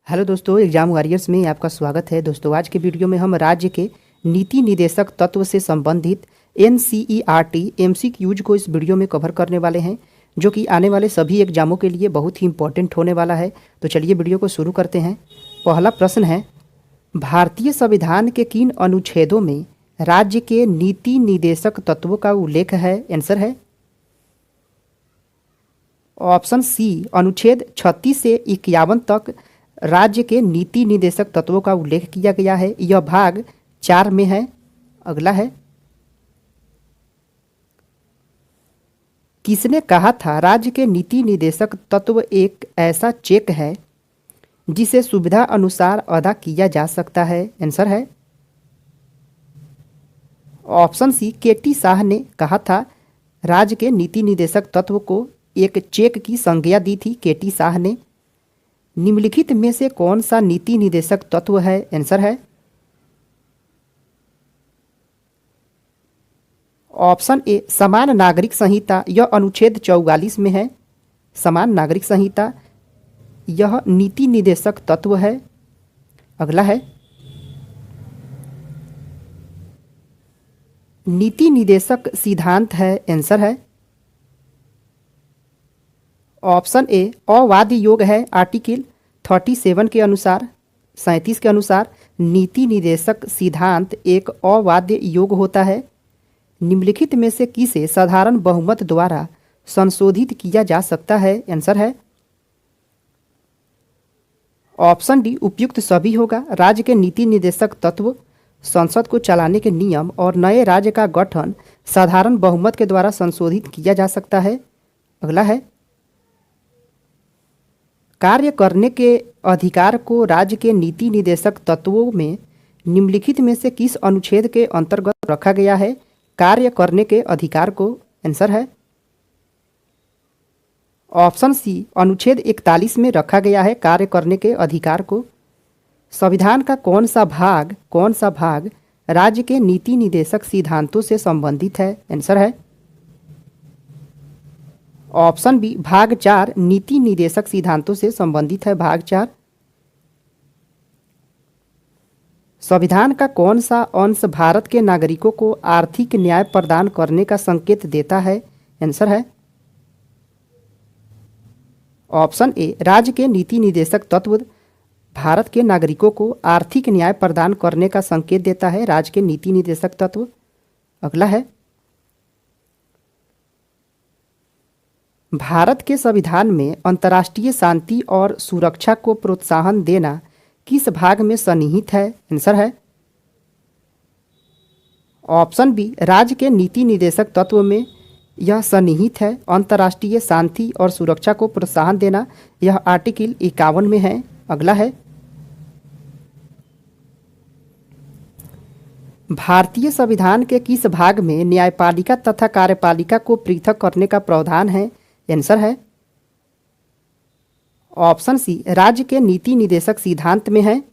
Hello दोस्तों, exam warriors में आपका स्वागत है। दोस्तों, आज के वीडियो में हम राज्य के नीति निदेशक तत्व से संबंधित NCERT MCQs को इस वीडियो में कवर करने वाले हैं, जो कि आने वाले सभी एग्जामों के लिए बहुत ही इंपॉर्टेंट होने वाला है। तो चलिए वीडियो को शुरू करते हैं। पहला प्रश्न है, भारतीय संविधान के किन अनुच्छेदों में राज्य के नीति निदेशक तत्वों का उल्लेख है? आंसर है ऑप्शन सी, अनुच्छेद 36 से 51 तक राज्य के नीति निदेशक तत्वों का उल्लेख किया गया है। यह भाग 4 में है। अगला है, किसने कहा था राज्य के नीति निदेशक तत्व एक ऐसा चेक है जिसे सुविधा अनुसार अदा किया जा सकता है? आंसर है ऑप्शन सी, KT शाह ने कहा था। राज्य के नीति निदेशक तत्व को एक चेक की संज्ञा दी थी KT शाह ने। निम्नलिखित में से कौन सा नीति निदेशक तत्व है? आंसर है ऑप्शन ए, समान नागरिक संहिता। यह अनुच्छेद 44 में है। समान नागरिक संहिता यह नीति निदेशक तत्व है। अगला है, नीति निदेशक सिद्धांत है। आंसर है ऑप्शन ए, अवाद्य योग है। आर्टिकल 37 के अनुसार 37 के अनुसार नीति निदेशक सिद्धांत एक अवाद्य योग होता है। निम्नलिखित में से किसे साधारण बहुमत द्वारा संशोधित किया जा सकता है? आंसर है ऑप्शन डी, उपयुक्त सभी होगा। राज्य के नीति निदेशक तत्व, संसद को चलाने के नियम और नए राज्य का गठन साधारण बहुमत के द्वारा संशोधित किया जा सकता है। अगला है, कार्य करने के अधिकार को राज्य के नीति निदेशक तत्वों में निम्नलिखित में से किस अनुच्छेद के अंतर्गत रखा गया है? कार्य करने के अधिकार को। आंसर है ऑप्शन सी, अनुच्छेद 41 में रखा गया है कार्य करने के अधिकार को। संविधान का कौन सा भाग राज्य के नीति निदेशक सिद्धांतों से संबंधित है? आंसर है ऑप्शन बी, भाग 4 नीति निदेशक सिद्धांतों से संबंधित है। भाग 4। संविधान का कौन सा अंश भारत के नागरिकों को आर्थिक न्याय प्रदान करने का संकेत देता है? आंसर है ऑप्शन ए, राज्य के नीति निदेशक तत्व भारत के नागरिकों को आर्थिक न्याय प्रदान करने का संकेत देता है। राज्य के नीति निदेशक तत्व। अगला है, भारत के संविधान में अंतर्राष्ट्रीय शांति और सुरक्षा को प्रोत्साहन देना किस भाग में सन्निहित है? आंसर है ऑप्शन बी, राज्य के नीति निदेशक तत्व में यह सन्निहित है। अंतर्राष्ट्रीय शांति और सुरक्षा को प्रोत्साहन देना यह आर्टिकल 51 में है। अगला है, भारतीय संविधान के किस भाग में न्यायपालिका तथा कार्यपालिका को पृथक करने का प्रावधान है? आंसर है ऑप्शन सी, राज्य के नीति निदेशक सिद्धांत में है।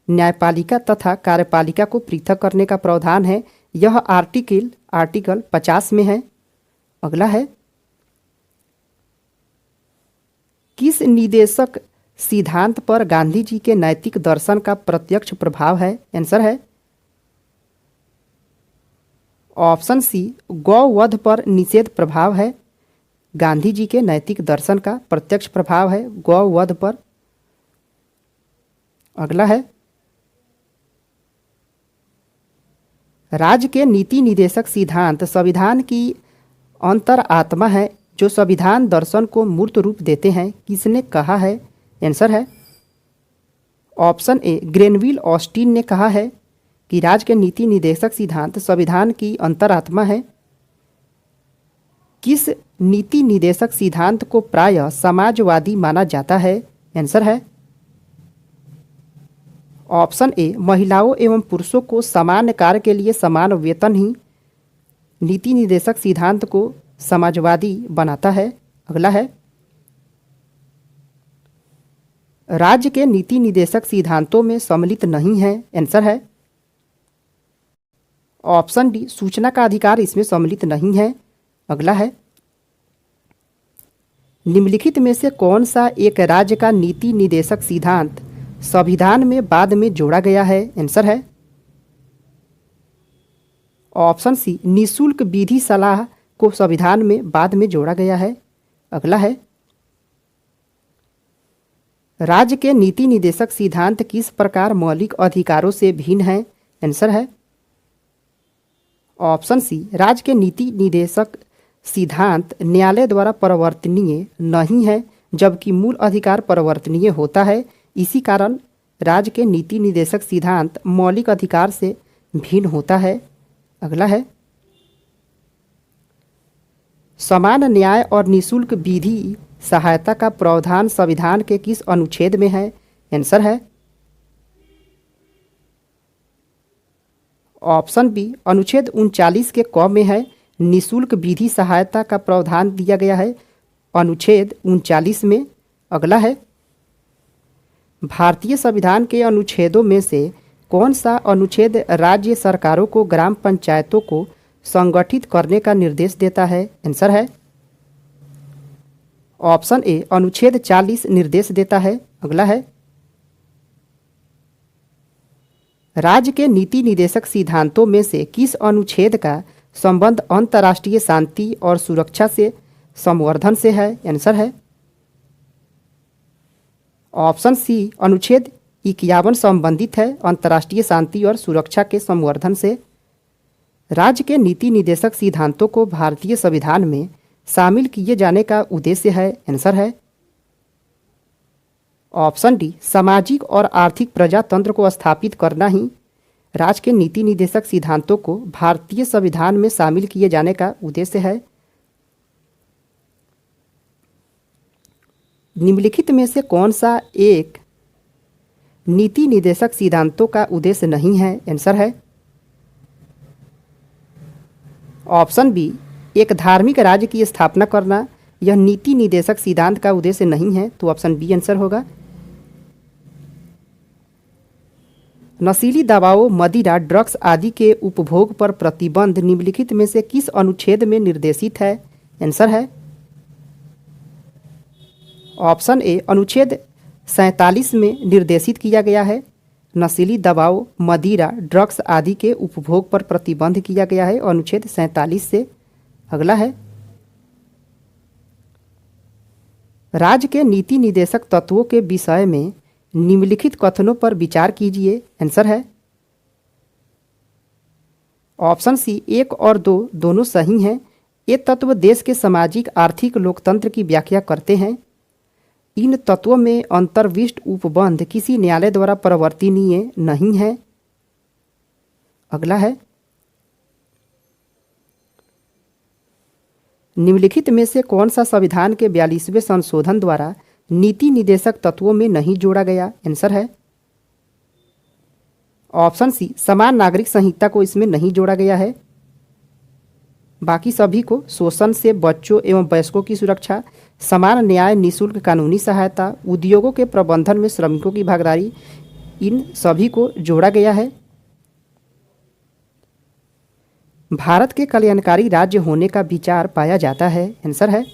न्यायपालिका तथा कार्यपालिका को पृथक करने का प्रावधान है। यह आर्टिकल 50 में है। अगला है, किस निदेशक सिद्धांत पर गांधी जी के नैतिक दर्शन का प्रत्यक्ष प्रभाव है? आंसर है ऑप्शन सी, गौवध पर निषेध प्रभाव है। गांधी जी के नैतिक दर्शन का प्रत्यक्ष प्रभाव है गौवध पर। अगला है, राज्य के नीति निदेशक सिद्धांत संविधान की अंतरात्मा है जो संविधान दर्शन को मूर्त रूप देते हैं। किसने कहा है? आंसर है ऑप्शन ए, ग्रेनविल ऑस्टिन ने कहा है कि राज्य के नीति निदेशक सिद्धांत संविधान की अंतरात्मा है। किस नीति निदेशक सिद्धांत को प्रायः समाजवादी माना जाता है? आंसर है ऑप्शन ए, महिलाओं एवं पुरुषों को समान कार्य के लिए समान वेतन ही नीति निदेशक सिद्धांत को समाजवादी बनाता है। अगला है, राज्य के नीति निदेशक सिद्धांतों में सम्मिलित नहीं है। आंसर है ऑप्शन डी, सूचना का अधिकार इसमें सम्मिलित नहीं है। अगला है, निम्नलिखित में से कौन सा एक राज्य का नीति निदेशक सिद्धांत संविधान में बाद में जोड़ा गया है? आंसर है ऑप्शन सी, निःशुल्क विधि सलाह को संविधान में बाद में जोड़ा गया है। अगला है, राज्य के नीति निदेशक सिद्धांत किस प्रकार मौलिक अधिकारों से भिन्न है? आंसर है ऑप्शन सी, राज्य के नीति निदेशक सिद्धांत न्यायालय द्वारा परिवर्तनीय नहीं है, जबकि मूल अधिकार परिवर्तनीय होता है। इसी कारण राज्य के नीति निदेशक सिद्धांत मौलिक अधिकार से भिन्न होता है। अगला है, समान न्याय और निःशुल्क विधि सहायता का प्रावधान संविधान के किस अनुच्छेद में है? आंसर है ऑप्शन बी, अनुच्छेद 39 के क में है। निःशुल्क विधि सहायता का प्रावधान दिया गया है अनुच्छेद 39 में। अगला है, भारतीय संविधान के अनुच्छेदों में से कौन सा अनुच्छेद राज्य सरकारों को ग्राम पंचायतों को संगठित करने का निर्देश देता है? आंसर है ऑप्शन ए, अनुच्छेद 40 निर्देश देता है। अगला है, राज्य के नीति निदेशक सिद्धांतों में से किस अनुच्छेद का संबंध अंतर्राष्ट्रीय शांति और सुरक्षा से संवर्धन से है? आंसर है ऑप्शन सी, अनुच्छेद 51 संबंधित है अंतर्राष्ट्रीय शांति और सुरक्षा के संवर्धन से। राज्य के नीति निदेशक सिद्धांतों को भारतीय संविधान में शामिल किए जाने का उद्देश्य है? आंसर है ऑप्शन डी, सामाजिक और आर्थिक प्रजातंत्र को स्थापित करना ही राज्य के नीति निदेशक सिद्धांतों को भारतीय संविधान में शामिल किए जाने का उद्देश्य है। निम्नलिखित में से कौन सा एक नीति निदेशक सिद्धांतों का उद्देश्य नहीं है? आंसर है ऑप्शन बी, एक धार्मिक राज्य की स्थापना करना यह नीति निदेशक सिद्धांत का उद्देश्य नहीं है, तो ऑप्शन बी आंसर होगा। नशीली दवाओं, मदिरा, ड्रग्स आदि के उपभोग पर प्रतिबंध निम्नलिखित में से किस अनुच्छेद में निर्देशित है? आंसर है ऑप्शन ए, अनुच्छेद 47 में निर्देशित किया गया है। नशीली दवाओं, मदिरा, ड्रग्स आदि के उपभोग पर प्रतिबंध किया गया है अनुच्छेद 47 से। अगला है, राज्य के नीति निदेशक तत्वों के विषय में निम्नलिखित कथनों पर विचार कीजिए। आंसर है ऑप्शन सी, 1 और 2 दोनों सही हैं। ये तत्व देश के सामाजिक आर्थिक लोकतंत्र की व्याख्या करते हैं। इन तत्वों में अंतर्विष्ट उपबंध किसी न्यायालय द्वारा परिवर्तनीय नहीं है। अगला है, निम्नलिखित में से कौन सा संविधान के 42वें संशोधन द्वारा नीति निदेशक तत्वों में नहीं जोड़ा गया? आंसर है ऑप्शन सी, समान नागरिक संहिता को इसमें नहीं जोड़ा गया है। बाकी सभी को शोषण से बच्चों एवं वयस्कों की सुरक्षा, समान न्याय, निःशुल्क कानूनी सहायता, उद्योगों के प्रबंधन में श्रमिकों की भागीदारी, इन सभी को जोड़ा गया है। भारत के कल्याणकारी राज्य होने का विचार पाया जाता है। आंसर है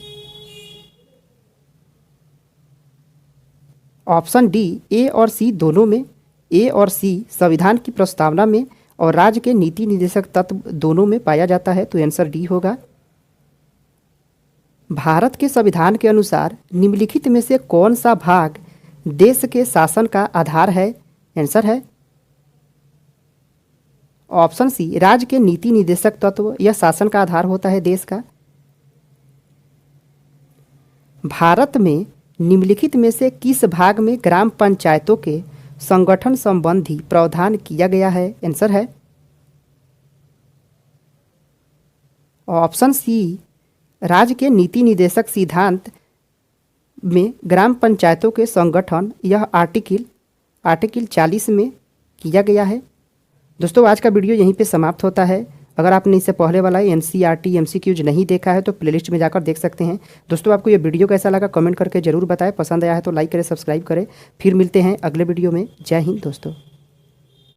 ऑप्शन डी, ए और सी दोनों में। ए और सी संविधान की प्रस्तावना में और राज्य के नीति निदेशक तत्व दोनों में पाया जाता है, तो आंसर डी होगा। भारत के संविधान के अनुसार निम्नलिखित में से कौन सा भाग देश के शासन का आधार है? आंसर है ऑप्शन सी, राज्य के नीति निदेशक तत्व यह शासन का आधार होता है देश का। भारत में निम्नलिखित में से किस भाग में ग्राम पंचायतों के संगठन संबंधी प्रावधान किया गया है? आंसर है ऑप्शन सी, राज्य के नीति निदेशक सिद्धांत में ग्राम पंचायतों के संगठन यह आर्टिकल 40 में किया गया है। दोस्तों, आज का वीडियो यहीं पे समाप्त होता है। अगर आपने इससे पहले वाला NCERT MCQs नहीं देखा है तो प्लेलिस्ट में जाकर देख सकते हैं। दोस्तों, आपको ये वीडियो कैसा लगा कमेंट करके जरूर बताएं। पसंद आया है तो लाइक करें, सब्सक्राइब करें। फिर मिलते हैं अगले वीडियो में। जय हिंद दोस्तों।